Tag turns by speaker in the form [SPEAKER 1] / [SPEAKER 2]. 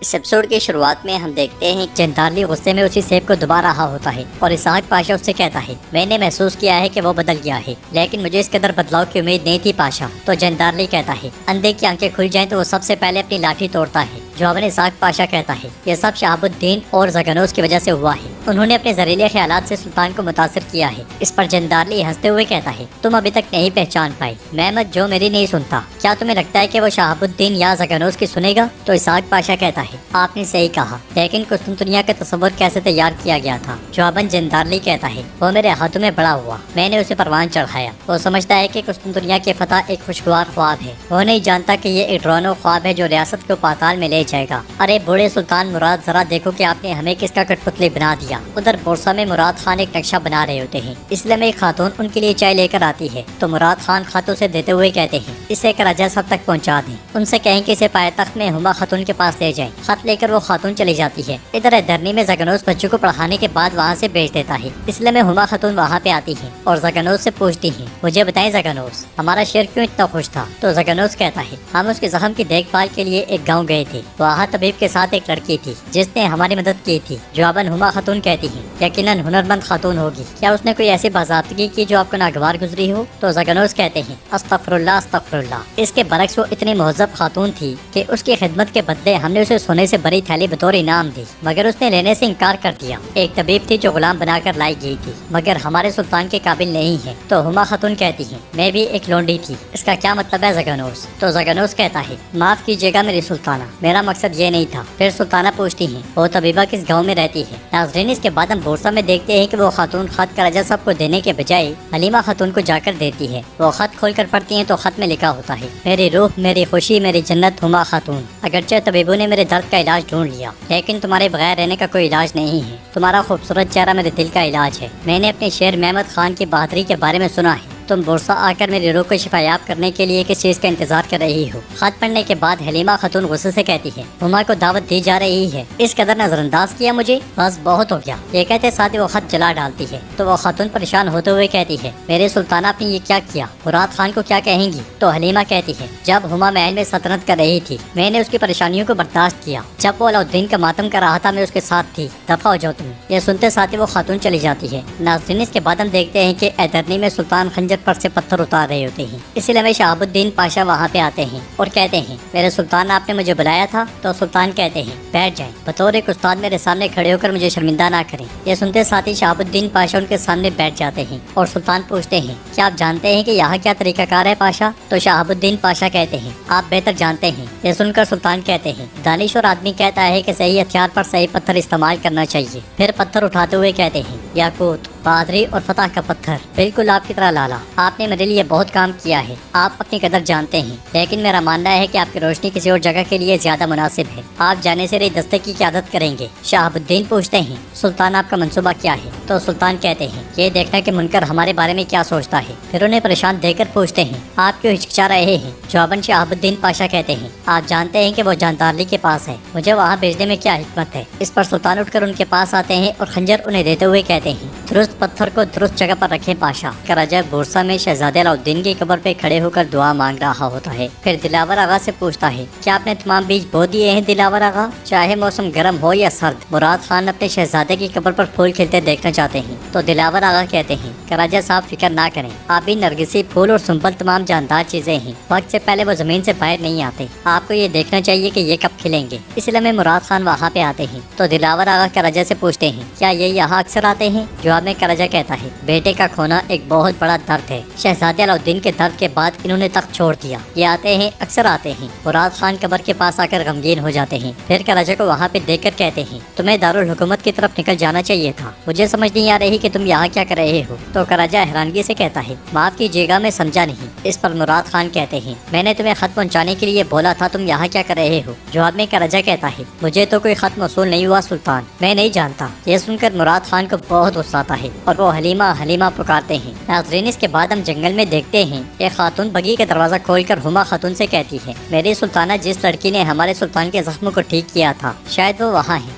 [SPEAKER 1] اس episode کی شروعات میں ہم دیکھتے ہیں جندارلی غصے میں اسی سیب کو دبا رہا ہوتا ہے اور اسحاق پاشا اس سے کہتا ہے میں نے محسوس کیا ہے کہ وہ بدل گیا ہے، لیکن مجھے اس قدر بدلاؤ کی امید نہیں تھی پاشا۔ تو جندارلی کہتا ہے اندھے کی آنکھیں کھل جائیں تو وہ سب سے پہلے اپنی لاٹھی توڑتا ہے۔ جواباً اسحاق پاشا کہتا ہے یہ سب شہاب الدین اور زگنوس کی وجہ سے ہوا ہے، انہوں نے اپنے زہریلے خیالات سے سلطان کو متاثر کیا ہے۔ اس پر جندارلی ہنستے ہوئے کہتا ہے تم ابھی تک نہیں پہچان پائے، محمد جو میری نہیں سنتا، کیا تمہیں لگتا ہے کہ وہ شہاب الدین یا زگنوس کی سنے گا؟ تو اسحاق پاشا کہتا ہے آپ نے صحیح کہا، لیکن قسطنطنیہ کا تصور کیسے تیار کیا گیا تھا؟ جواباً جندارلی کہتا ہے وہ میرے ہاتھوں میں بڑا ہوا، میں نے اسے پروان چڑھایا۔ وہ سمجھتا ہے کہ قسطنطنیہ کی فتح ایک خوشگوار خواب ہے، وہ نہیں جانتا کہ یہ ایک ڈرونو خواب ہے جو ریاست کو پاتال میں لے جائے گا۔ ارے بوڑھے سلطان مراد، ذرا دیکھو کہ آپ نے ہمیں کس کا کٹ پتلی بنا دیا۔ ادھر بورسا میں مراد خان ایک نقشہ بنا رہے ہوتے ہیں، اس لیے میں ایک خاتون ان کے لیے چائے لے کر آتی ہے تو مراد خان خاتون سے دیتے ہوئے کہتے ہیں اسے کراجہ سب تک پہنچا دیں، ان سے کہیں کہ اسے پائے تخت میں ہما خاتون کے پاس لے جائیں۔ خط لے کر وہ خاتون چلی جاتی ہے۔ ادھر دھرنی میں زگنوس بچوں کو پڑھانے کے بعد وہاں سے بھیج دیتا ہے، اس لیے میں ہما خاتون وہاں پہ آتی ہے اور زگنوس سے پوچھتی ہیں مجھے بتائیں زگنوس، ہمارا شیر کیوں اتنا خوش تھا؟ تو زگنوس کہتا ہے ہم اس کے زخم کی دیکھ بھال کے لیے ایک گاؤں گئے تھے، وہاں طبیب کے ساتھ ایک لڑکی تھی جس نے ہماری مدد کی تھی۔ جواباً ہما خاتون کہتی ہیں یقیناً ہنرمند خاتون ہوگی، کیا اس نے کوئی ایسی باضابطگی کی جو آپ کو ناگوار گزری ہو؟ تو زگنوس کہتے ہیں استغفر اللہ استغفر اللہ، اس کے برعکس وہ اتنی مہذب خاتون تھی کہ اس کی خدمت کے بدلے ہم نے اسے سونے سے بڑی تھیلی بطور انعام دی، مگر اس نے لینے سے انکار کر دیا۔ ایک طبیب تھی جو غلام بنا کر لائی گئی تھی، مگر ہمارے سلطان کے قابل نہیں ہے۔ تو ہما خاتون کہتی ہیں میں بھی ایک لونڈی تھی، اس کا کیا مطلب ہے زگنوس؟ تو زگنوس کہتا ہے معاف کیجیے گا میری سلطانہ، میرا مقصد یہ نہیں تھا۔ پھر سلطانہ پوچھتی ہیں وہ طبیبہ کس گاؤں میں رہتی ہے؟ ناظرین اس کے بعد ہم بورسا میں دیکھتے ہیں کہ وہ خاتون خط کا رجا صاحب کو دینے کے بجائے حلیمہ خاتون کو جا کر دیتی ہے۔ وہ خط کھول کر پڑھتی ہیں تو خط میں لکھا ہوتا ہے میری روح، میری خوشی، میری جنت ہما خاتون، اگرچہ طبیبوں نے میرے درد کا علاج ڈھونڈ لیا لیکن تمہارے بغیر رہنے کا کوئی علاج نہیں ہے، تمہارا خوبصورت چہرہ میرے دل کا علاج ہے۔ میں نے اپنے شیر محمد خان کی بہادری کے بارے میں سنا ہے، تم بورسا آ کر میری روح کو شفایاب کرنے کے لیے کس چیز کا انتظار کر رہی ہو؟ خط پڑھنے کے بعد حلیمہ خاتون غصے سے کہتی ہے ہما کو دعوت دی جا رہی ہے، اس قدر نظر انداز کیا مجھے، بس بہت ہو گیا۔ یہ کہتے ساتھ ہی وہ خط جلا ڈالتی ہے تو وہ خاتون پریشان ہوتے ہوئے کہتی ہے میرے سلطانہ آپ نے یہ کیا کیا؟ مراد خان کو کیا کہیں گی؟ تو حلیمہ کہتی ہے جب ہما محل میں سلطنت کر رہی تھی میں نے اس کی پریشانیوں کو برداشت کیا، جب وہ علاؤالدین کا ماتم کر رہا تھا میں اس کے ساتھ تھی، دفع ہو جاؤ تم۔ یہ سنتے ساتھ ہی وہ خاتون چلی جاتی ہے۔ ناظرین اس کے بعد ہم دیکھتے ہیں کہ ایدرنی میں سلطان خنجر پر سے پتھر اتار رہے ہوتے ہیں، اسی لیے شہاب الدین پاشا وہاں پہ آتے ہیں اور کہتے ہیں میرے سلطان آپ نے مجھے بلایا تھا؟ تو سلطان کہتے ہیں بیٹھ جائیں، بطور ایک استاد میرے سامنے کھڑے ہو کر مجھے شرمندہ نہ کریں۔ یہ سنتے ساتھ ہی شہاب الدین پاشا ان کے سامنے بیٹھ جاتے ہیں اور سلطان پوچھتے ہیں کیا آپ جانتے ہیں کہ یہاں کیا طریقہ کار ہے پاشا؟ تو شہاب الدین پاشا کہتے ہیں آپ بہتر جانتے ہیں۔ یہ سن کر سلطان کہتے ہیں دانشور آدمی کہتا ہے کہ صحیح ہتھیار پر صحیح پتھر استعمال کرنا چاہیے۔ پھر پتھر اٹھاتے ہوئے کہتے ہیں یاقوت، بہادری اور فتح کا پتھر، بالکل آپ کی طرح لالا، آپ نے میرے لیے بہت کام کیا ہے، آپ اپنی قدر جانتے ہیں، لیکن میرا ماننا ہے کہ آپ کی روشنی کسی اور جگہ کے لیے زیادہ مناسب ہے، آپ جانے سے رہی دستے کی قیادت کریں گے۔ شہاب الدین پوچھتے ہیں سلطان آپ کا منصوبہ کیا ہے؟ تو سلطان کہتے ہیں یہ دیکھنا کہ منکر ہمارے بارے میں کیا سوچتا ہے۔ پھر انہیں پریشان دے کر پوچھتے ہیں آپ کیوں ہچکچا رہے ہیں؟ جواباً شہاب الدین پاشا کہتے ہیں آپ جانتے ہیں کہ وہ جاندارلی کے پاس ہے، مجھے وہاں بھیجنے میں کیا حکمت ہے؟ اس پر سلطان اٹھ کر ان کے پاس آتے ہیں اور خنجر انہیں دیتے ہوئے کہتے ہیں درست پتھر کو درست جگہ پر رکھیں پاشا۔ کراجہ بورسا میں شہزادے علاؤالدین کی قبر پہ کھڑے ہو کر دعا مانگ رہا ہوتا ہے۔ پھر دلاور آغا سے پوچھتا ہے کیا آپ نے تمام بیج بو دیے ہیں دلاور آغا؟ چاہے موسم گرم ہو یا سرد، مراد خان اپنے شہزادے کی قبر پر پھول کھلتے دیکھنا چاہتے ہیں۔ تو دلاور آغا کہتے ہیں کراجہ صاحب فکر نہ کریں، آبی، نرگسی پھول اور سنبل تمام جاندار چیزیں ہیں، وقت سے پہلے وہ زمین سے باہر نہیں آتے، آپ کو یہ دیکھنا چاہیے کہ یہ کب کھلیں گے، اس لیے میں مراد خان وہاں پہ آتے ہیں۔ تو دلاور آغا کراجہ سے پوچھتے ہیں کیا یہ یہاں اکثر آتے ہیں؟ جواب میں کراجہ کہتا ہے بیٹے کا کھونا ایک بہت بڑا درد ہے، شہزادے علاؤالدین کے درد کے بعد انہوں نے تخت چھوڑ دیا، یہ آتے ہیں، اکثر آتے ہیں۔ مراد خان قبر کے پاس آ کر غمگین ہو جاتے ہیں، پھر کراجہ کو وہاں پہ دیکھ کر کہتے ہیں تمہیں دارالحکومت کی طرف نکل جانا چاہیے تھا، مجھے سمجھ نہیں آ رہی کہ تم یہاں کیا کر رہے ہو۔ تو کراجہ حیرانگی سے کہتا ہے معاف کیجیے گا میں سمجھا نہیں۔ اس پر مراد خان کہتے ہیں میں نے تمہیں خط پہنچانے کے لیے بولا تھا، تم یہاں کیا کر رہے ہو؟ جواب میں کراجہ کہتا ہے مجھے تو کوئی خط موصول نہیں ہوا سلطان، میں نہیں جانتا۔ یہ سن کر مراد خان کو بہت غصہ آتا ہے اور وہ حلیمہ حلیمہ پکارتے ہیں۔ ناظرین اس کے بعد ہم جنگل میں دیکھتے ہیں ایک خاتون بگی کا دروازہ کھول کر ہما خاتون سے کہتی ہے میری سلطانہ، جس لڑکی نے ہمارے سلطان کے زخموں کو ٹھیک کیا تھا شاید وہ وہاں ہے۔